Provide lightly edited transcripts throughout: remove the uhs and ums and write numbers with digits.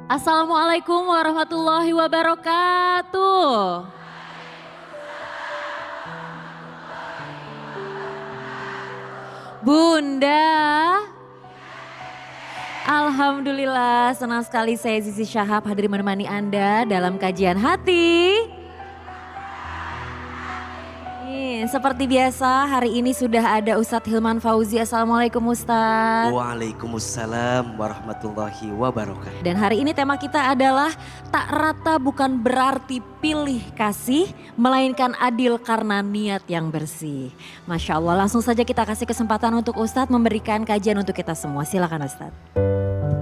Assalamualaikum warahmatullahi wabarakatuh. Bunda, alhamdulillah senang sekali saya Zizi Syahab hadir menemani Anda dalam kajian hati. Seperti biasa hari ini sudah ada Ustadz Hilman Fauzi. Assalamualaikum Ustadz. Waalaikumsalam warahmatullahi wabarakatuh. Dan hari ini tema kita adalah tak rata bukan berarti pilih kasih, melainkan adil karena niat yang bersih. Masya Allah, langsung saja kita kasih kesempatan untuk Ustadz memberikan kajian untuk kita semua. Silakan Ustadz.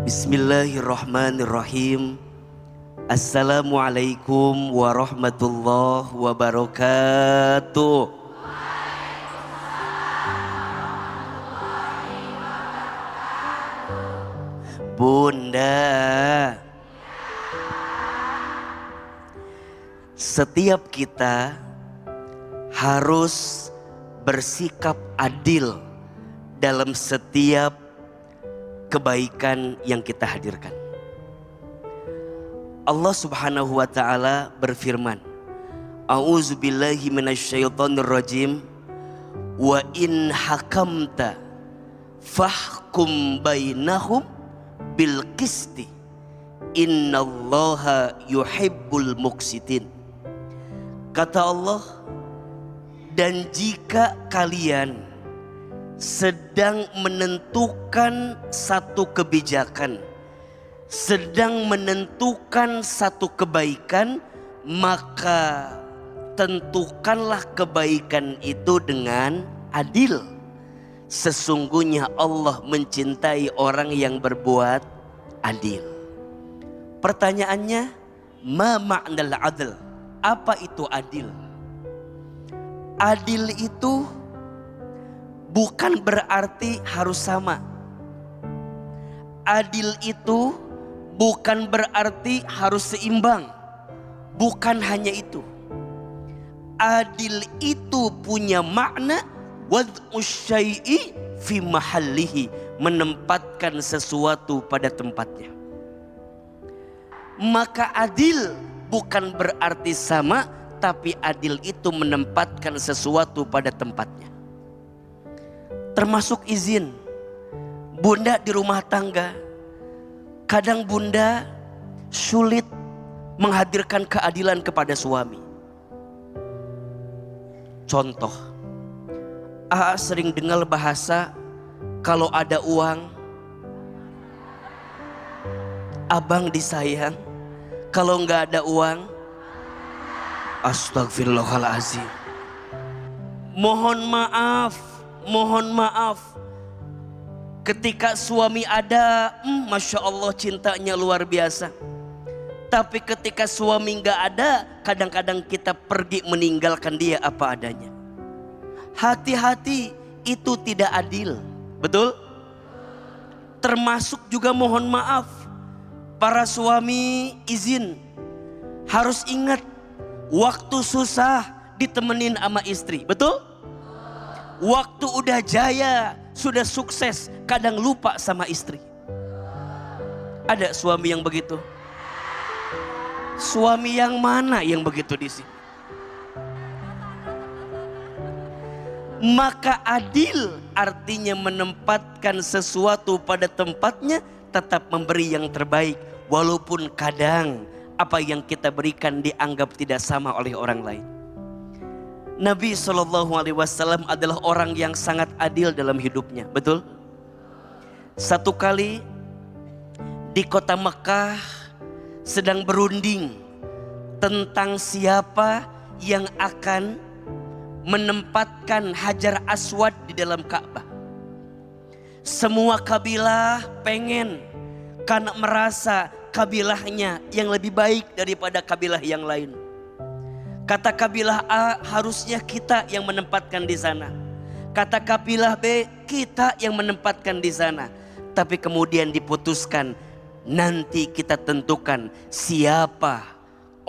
Bismillahirrahmanirrahim. Assalamualaikum warahmatullahi wabarakatuh. Bunda, setiap kita harus bersikap adil dalam setiap kebaikan yang kita hadirkan. Allah Subhanahu wa taala berfirman, A'udzubillahi minasyaitonirrajim, wa in hakamta fahkum bainahum bil qisti innallaha yuhibbul muqsitin. Kata Allah, dan jika kalian sedang menentukan satu kebijakan, sedang menentukan satu kebaikan, maka tentukanlah kebaikan itu dengan adil. Sesungguhnya Allah mencintai orang yang berbuat adil. Pertanyaannya, ma ma'nal adil? Apa itu adil? Adil itu bukan berarti harus sama. Adil itu bukan berarti harus seimbang. Bukan hanya itu. Adil itu punya makna wad'u syai'i fi mahallihi, menempatkan sesuatu pada tempatnya. Maka adil bukan berarti sama, tapi adil itu menempatkan sesuatu pada tempatnya. Termasuk izin. Bunda di rumah tangga, kadang bunda sulit menghadirkan keadilan kepada suami. Contoh, sering dengar bahasa kalau ada uang abang disayang, kalau nggak ada uang astagfirullahaladzim. Mohon maaf ketika suami ada, Masya Allah cintanya luar biasa. Tapi ketika suami nggak ada, kadang-kadang kita pergi meninggalkan dia apa adanya. Hati-hati, itu tidak adil. Betul? Termasuk juga mohon maaf, para suami izin, harus ingat waktu susah ditemenin sama istri. Betul? Waktu udah jaya, sudah sukses, kadang lupa sama istri. Ada suami yang begitu? Suami yang mana yang begitu di sini? Maka adil artinya menempatkan sesuatu pada tempatnya, tetap memberi yang terbaik. Walaupun kadang apa yang kita berikan dianggap tidak sama oleh orang lain. Nabi SAW adalah orang yang sangat adil dalam hidupnya. Betul? Satu kali di kota Mekah sedang berunding tentang siapa yang akan menempatkan Hajar Aswad di dalam Ka'bah. Semua kabilah pengen, karena merasa kabilahnya yang lebih baik daripada kabilah yang lain. Kata kabilah A, harusnya kita yang menempatkan di sana. Kata kabilah B, kita yang menempatkan di sana. Tapi kemudian diputuskan, nanti kita tentukan siapa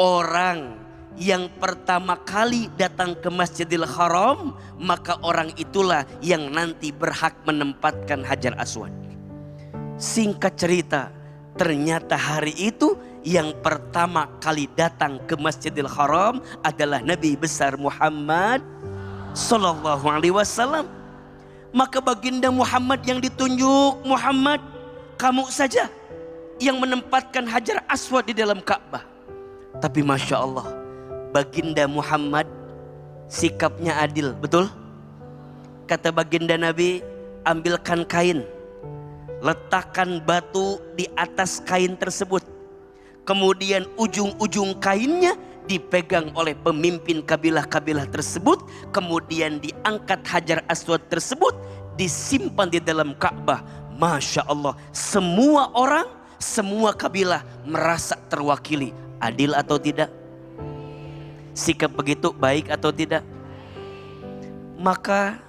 orang yang pertama kali datang ke Masjidil Haram, maka orang itulah yang nanti berhak menempatkan Hajar Aswad. Singkat cerita, Ternyata hari itu yang pertama kali datang ke Masjidil Haram adalah Nabi besar Muhammad Sallallahu Alaihi Wasallam. Maka baginda Muhammad yang ditunjuk, Muhammad, kamu saja yang menempatkan Hajar Aswad di dalam Ka'bah. Tapi Masya Allah, baginda Muhammad sikapnya adil, betul? Kata baginda Nabi, ambilkan kain, letakkan batu di atas kain tersebut. Kemudian ujung-ujung kainnya dipegang oleh pemimpin kabilah-kabilah tersebut. Kemudian diangkat Hajar Aswad tersebut, disimpan di dalam Ka'bah. Masya Allah, semua orang, semua kabilah merasa terwakili. Adil atau tidak? Sikap begitu baik atau tidak? Maka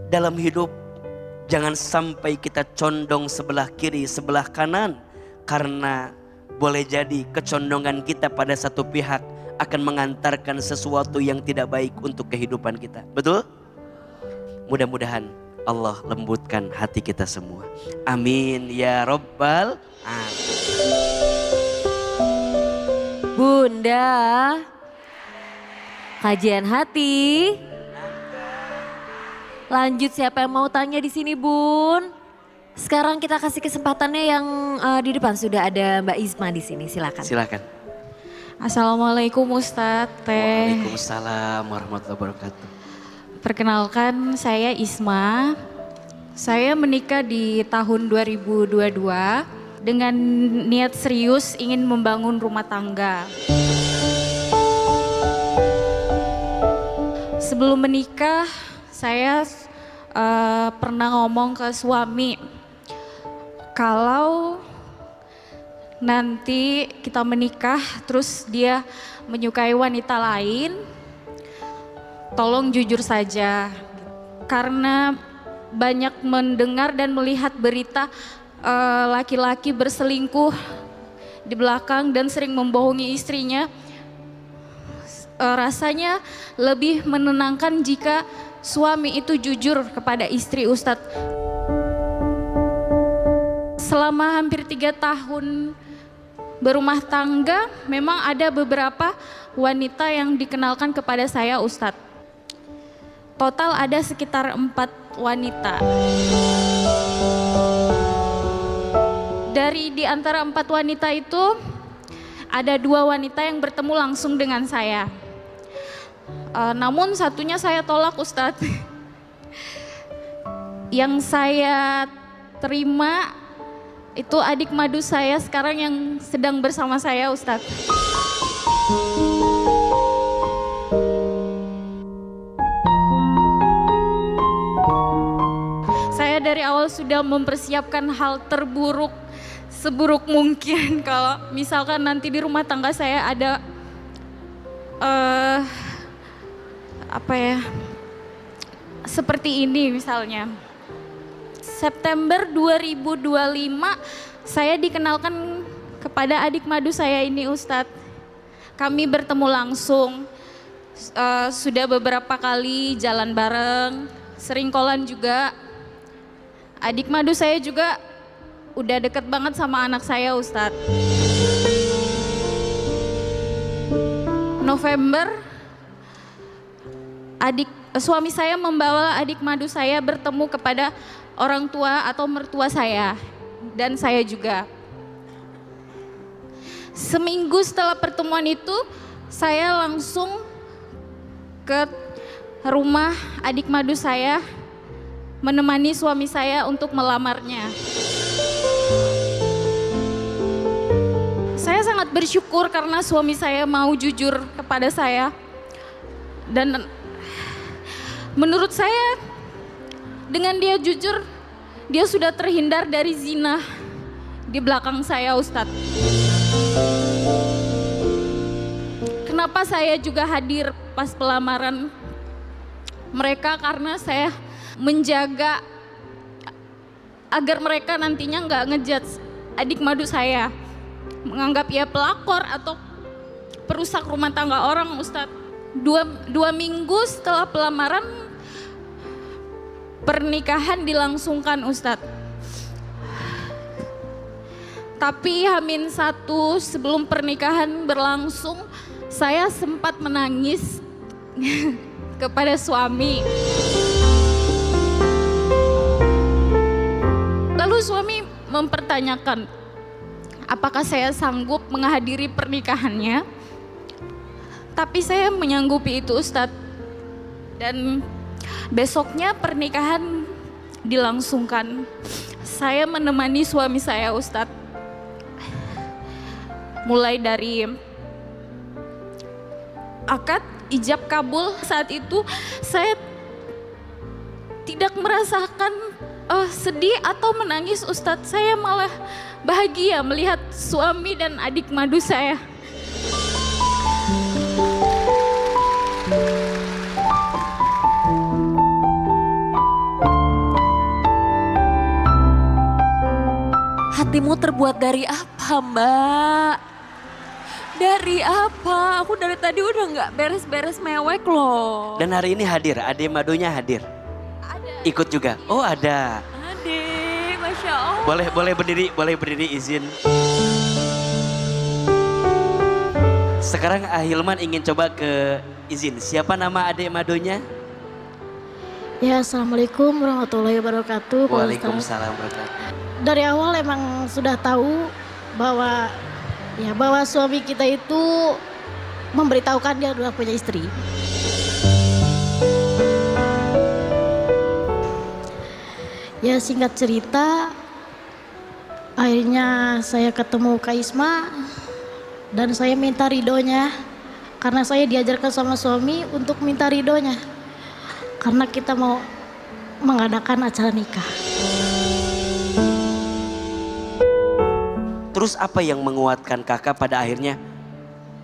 dalam hidup jangan sampai kita condong sebelah kiri, sebelah kanan. Karena boleh jadi kecondongan kita pada satu pihak akan mengantarkan sesuatu yang tidak baik untuk kehidupan kita. Betul? Mudah-mudahan Allah lembutkan hati kita semua. Amin ya Rabbal Alamin. Bunda, kajian hati. Lanjut, siapa yang mau tanya di sini, Bun? Sekarang kita kasih kesempatannya yang di depan sudah ada Mbak Isma di sini. Silakan. Silakan. Assalamualaikum Ustadz Teh. Waalaikumsalam warahmatullahi wabarakatuh. Perkenalkan, saya Isma. Saya menikah di tahun 2022 dengan niat serius ingin membangun rumah tangga. Sebelum menikah, saya pernah ngomong ke suami, kalau nanti kita menikah terus dia menyukai wanita lain, tolong jujur saja. Karena banyak mendengar dan melihat berita laki-laki berselingkuh di belakang dan sering membohongi istrinya. Rasanya lebih menenangkan jika suami itu jujur kepada istri, Ustadz. Selama hampir 3 tahun berumah tangga, memang ada beberapa wanita yang dikenalkan kepada saya, Ustadz. Total ada sekitar 4 wanita. Di antara 4 wanita itu, ada 2 wanita yang bertemu langsung dengan saya. Namun satunya saya tolak, Ustadz. Yang saya terima itu adik madu saya sekarang yang sedang bersama saya, Ustadz. Saya dari awal sudah mempersiapkan hal terburuk, seburuk mungkin kalau misalkan nanti di rumah tangga saya ada seperti ini misalnya. September 2025 saya dikenalkan kepada adik madu saya ini, Ustadz. Kami bertemu langsung, sudah beberapa kali jalan bareng, sering kolan juga. Adik madu saya juga udah deket banget sama anak saya, Ustadz. November, suami saya membawa adik madu saya bertemu kepada orang tua atau mertua saya dan saya juga. Seminggu setelah pertemuan itu, saya langsung ke rumah adik madu saya menemani suami saya untuk melamarnya. Saya sangat bersyukur karena suami saya mau jujur kepada saya. Dan menurut saya dengan dia jujur, dia sudah terhindar dari zina di belakang saya, Ustadz. Kenapa saya juga hadir pas pelamaran mereka? Karena saya menjaga agar mereka nantinya nggak ngejudge adik madu saya, menganggap ia pelakor atau perusak rumah tangga orang, Ustadz. Dua minggu setelah pelamaran, pernikahan dilangsungkan, Ustadz. Tapi H-1 sebelum pernikahan berlangsung, saya sempat menangis kepada suami. Lalu suami mempertanyakan, apakah saya sanggup menghadiri pernikahannya? Tapi saya menyanggupi itu, Ustadz. Dan besoknya pernikahan dilangsungkan. Saya menemani suami saya, Ustadz. Mulai dari akad, ijab kabul, saat itu saya tidak merasakan sedih atau menangis, Ustadz. Saya malah bahagia melihat suami dan adik madu saya. Hatimu terbuat dari apa, Mbak? Dari apa? Aku dari tadi udah nggak beres-beres mewek loh. Dan hari ini hadir, Ade Madunya hadir. Ada. Ikut juga. Oh ada. Adik, Masya Allah. Boleh berdiri izin. Sekarang Ahilman ingin coba ke izin. Siapa nama Ade Madunya? Ya, Assalamualaikum warahmatullahi wabarakatuh. Pak Ustadz. Waalaikumsalam warahmatullahi. Dari awal emang sudah tahu bahwa suami kita itu memberitahukan dia sudah punya istri. Ya, singkat cerita, akhirnya saya ketemu Kak Isma dan saya minta ridhonya karena saya diajarkan sama suami untuk minta ridhonya karena kita mau mengadakan acara nikah. Terus apa yang menguatkan kakak pada akhirnya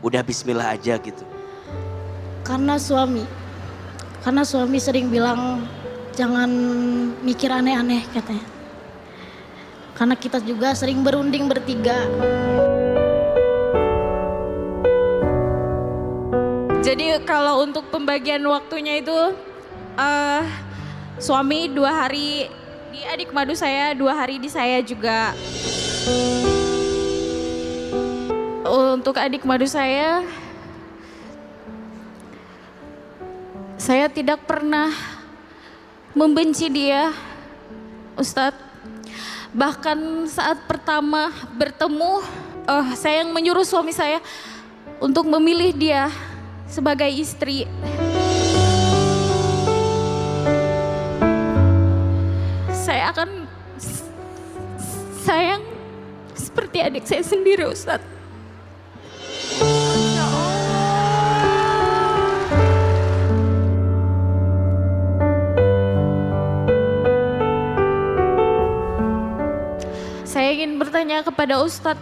udah bismillah aja gitu? Karena suami sering bilang jangan mikir aneh-aneh katanya. Karena kita juga sering berunding bertiga. Jadi kalau untuk pembagian waktunya itu suami 2 hari di adik madu saya, 2 hari di saya juga. Untuk adik madu saya tidak pernah membenci dia, Ustadz. Bahkan saat pertama bertemu, saya yang menyuruh suami saya untuk memilih dia sebagai istri. Saya akan sayang seperti adik saya sendiri, Ustadz. Saya ingin bertanya kepada Ustadz,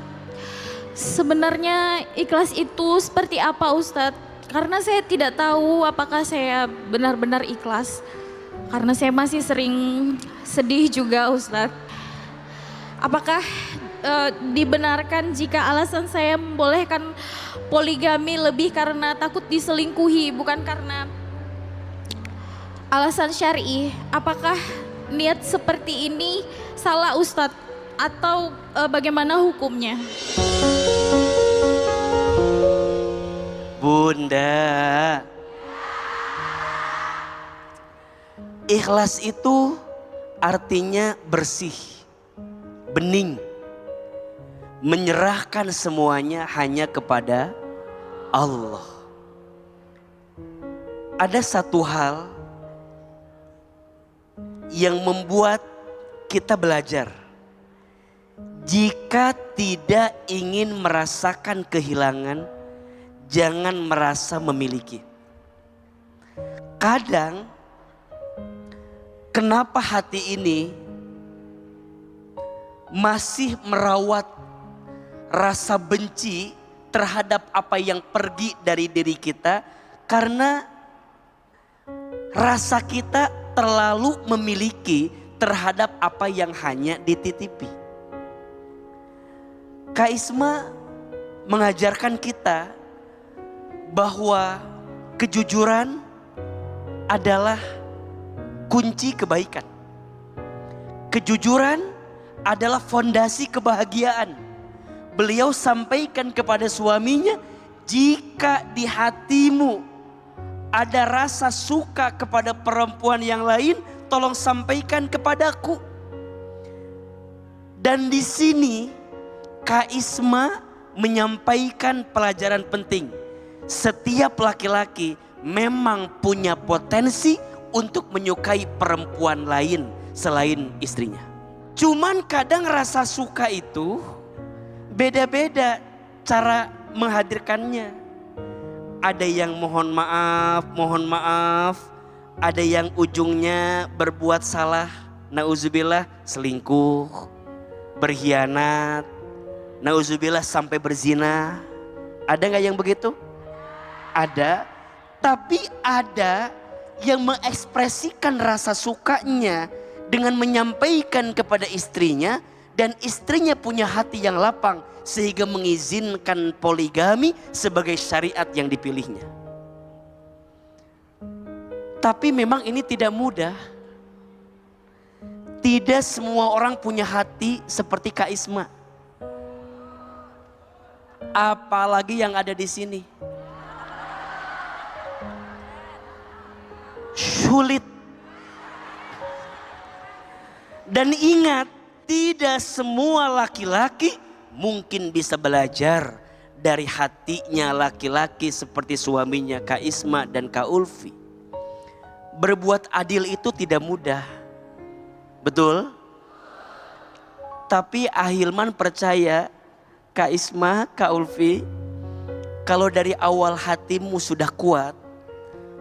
sebenarnya ikhlas itu seperti apa, Ustadz? Karena saya tidak tahu apakah saya benar-benar ikhlas. Karena saya masih sering sedih juga, Ustadz. Apakah dibenarkan jika alasan saya membolehkan poligami lebih karena takut diselingkuhi, bukan karena alasan syar'i? Apakah niat seperti ini salah, Ustadz? Atau bagaimana hukumnya? Bunda, ikhlas itu artinya bersih, bening, menyerahkan semuanya hanya kepada Allah. Ada satu hal yang membuat kita belajar. Jika tidak ingin merasakan kehilangan, jangan merasa memiliki. Kadang, kenapa hati ini masih merawat rasa benci terhadap apa yang pergi dari diri kita? Karena rasa kita terlalu memiliki terhadap apa yang hanya dititipi. Kak Isma mengajarkan kita bahwa kejujuran adalah kunci kebaikan. Kejujuran adalah fondasi kebahagiaan. beliau sampaikan kepada suaminya, jika di hatimu ada rasa suka kepada perempuan yang lain, tolong sampaikan kepadaku. Dan di sini Kak Isma menyampaikan pelajaran penting. Setiap laki-laki memang punya potensi untuk menyukai perempuan lain selain istrinya. Cuman kadang rasa suka itu beda-beda cara menghadirkannya. Ada yang mohon maaf. Ada yang ujungnya berbuat salah, nauzubillah, selingkuh, berkhianat, nauzubillah sampai berzina. Ada gak yang begitu? Ada. Tapi ada yang mengekspresikan rasa sukanya dengan menyampaikan kepada istrinya, dan istrinya punya hati yang lapang sehingga mengizinkan poligami sebagai syariat yang dipilihnya. Tapi memang ini tidak mudah. Tidak semua orang punya hati seperti Kak Isma. Apalagi yang ada di sini. Sulit. Dan ingat, tidak semua laki-laki mungkin bisa belajar dari hatinya laki-laki seperti suaminya Kak Isma dan Kak Ulfi. Berbuat adil itu tidak mudah. Betul? Tapi Ahilman percaya, Kak Isma, Kak Ulfi, kalau dari awal hatimu sudah kuat,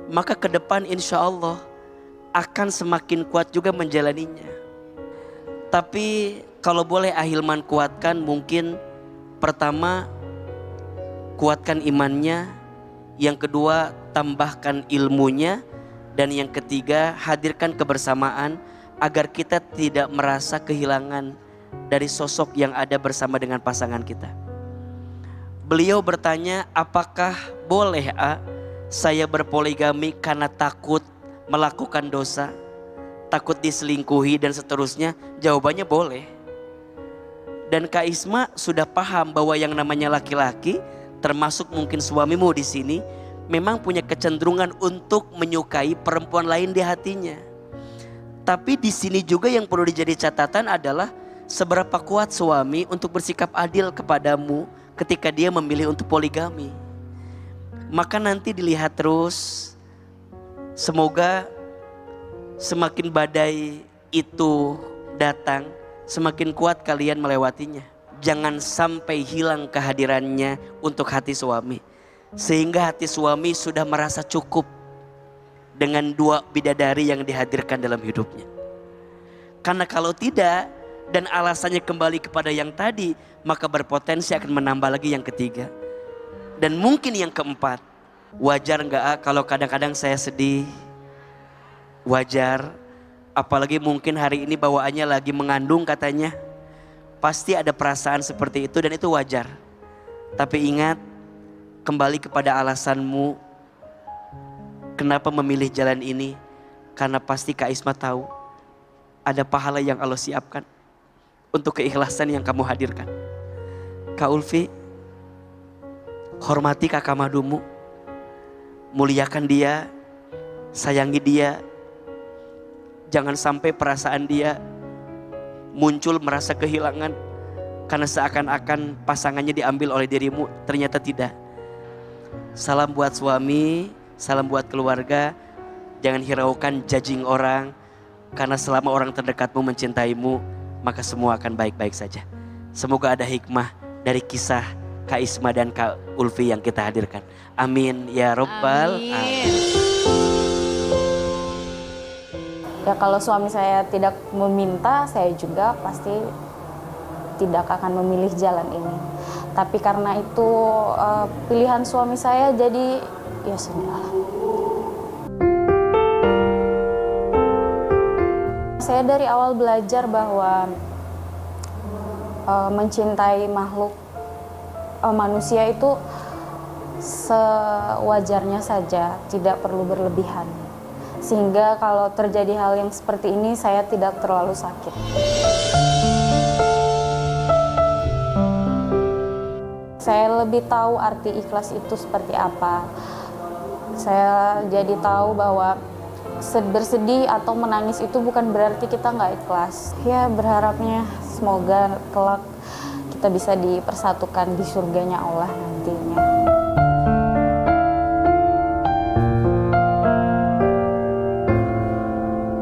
maka ke depan insya Allah akan semakin kuat juga menjalaninya. Tapi kalau boleh Ahilman kuatkan, mungkin pertama kuatkan imannya, yang kedua tambahkan ilmunya, dan yang ketiga hadirkan kebersamaan agar kita tidak merasa kehilangan dari sosok yang ada bersama dengan pasangan kita. Beliau bertanya, apakah boleh saya berpoligami karena takut melakukan dosa, takut diselingkuhi dan seterusnya? Jawabannya boleh. Dan Kak Isma sudah paham bahwa yang namanya laki-laki, termasuk mungkin suamimu di sini, memang punya kecenderungan untuk menyukai perempuan lain di hatinya. Tapi di sini juga yang perlu dijadi catatan adalah seberapa kuat suami untuk bersikap adil kepadamu ketika dia memilih untuk poligami. Maka nanti dilihat terus, semoga semakin badai itu datang, semakin kuat kalian melewatinya. Jangan sampai hilang kehadirannya untuk hati suami, sehingga hati suami sudah merasa cukup dengan 2 bidadari yang dihadirkan dalam hidupnya. Karena kalau tidak, dan alasannya kembali kepada yang tadi, maka berpotensi akan menambah lagi yang ketiga. Dan mungkin yang keempat. Wajar gak kalau kadang-kadang saya sedih? Wajar. Apalagi mungkin hari ini bawaannya lagi mengandung katanya. Pasti ada perasaan seperti itu dan itu wajar. Tapi ingat, kembali kepada alasanmu. Kenapa memilih jalan ini? Karena pasti Kak Isma tahu ada pahala yang Allah siapkan untuk keikhlasan yang kamu hadirkan. Kak Ulfi, hormati kakak madumu, muliakan dia, sayangi dia. Jangan sampai perasaan dia muncul merasa kehilangan karena seakan-akan pasangannya diambil oleh dirimu, ternyata tidak. Salam buat suami, salam buat keluarga. Jangan hiraukan judging orang, karena selama orang terdekatmu mencintaimu, maka semua akan baik-baik saja. Semoga ada hikmah dari kisah Kak Isma dan Kak Ulfi yang kita hadirkan. Amin ya Rabbal Alamin. Ya kalau suami saya tidak meminta, saya juga pasti tidak akan memilih jalan ini. Tapi karena itu pilihan suami saya, jadi ya sudah. Saya dari awal belajar bahwa mencintai makhluk manusia itu sewajarnya saja, tidak perlu berlebihan. Sehingga kalau terjadi hal yang seperti ini, saya tidak terlalu sakit. Saya lebih tahu arti ikhlas itu seperti apa. Saya jadi tahu bahwa bersedih atau menangis itu bukan berarti kita nggak ikhlas. Ya berharapnya semoga kelak kita bisa dipersatukan di surganya Allah nantinya.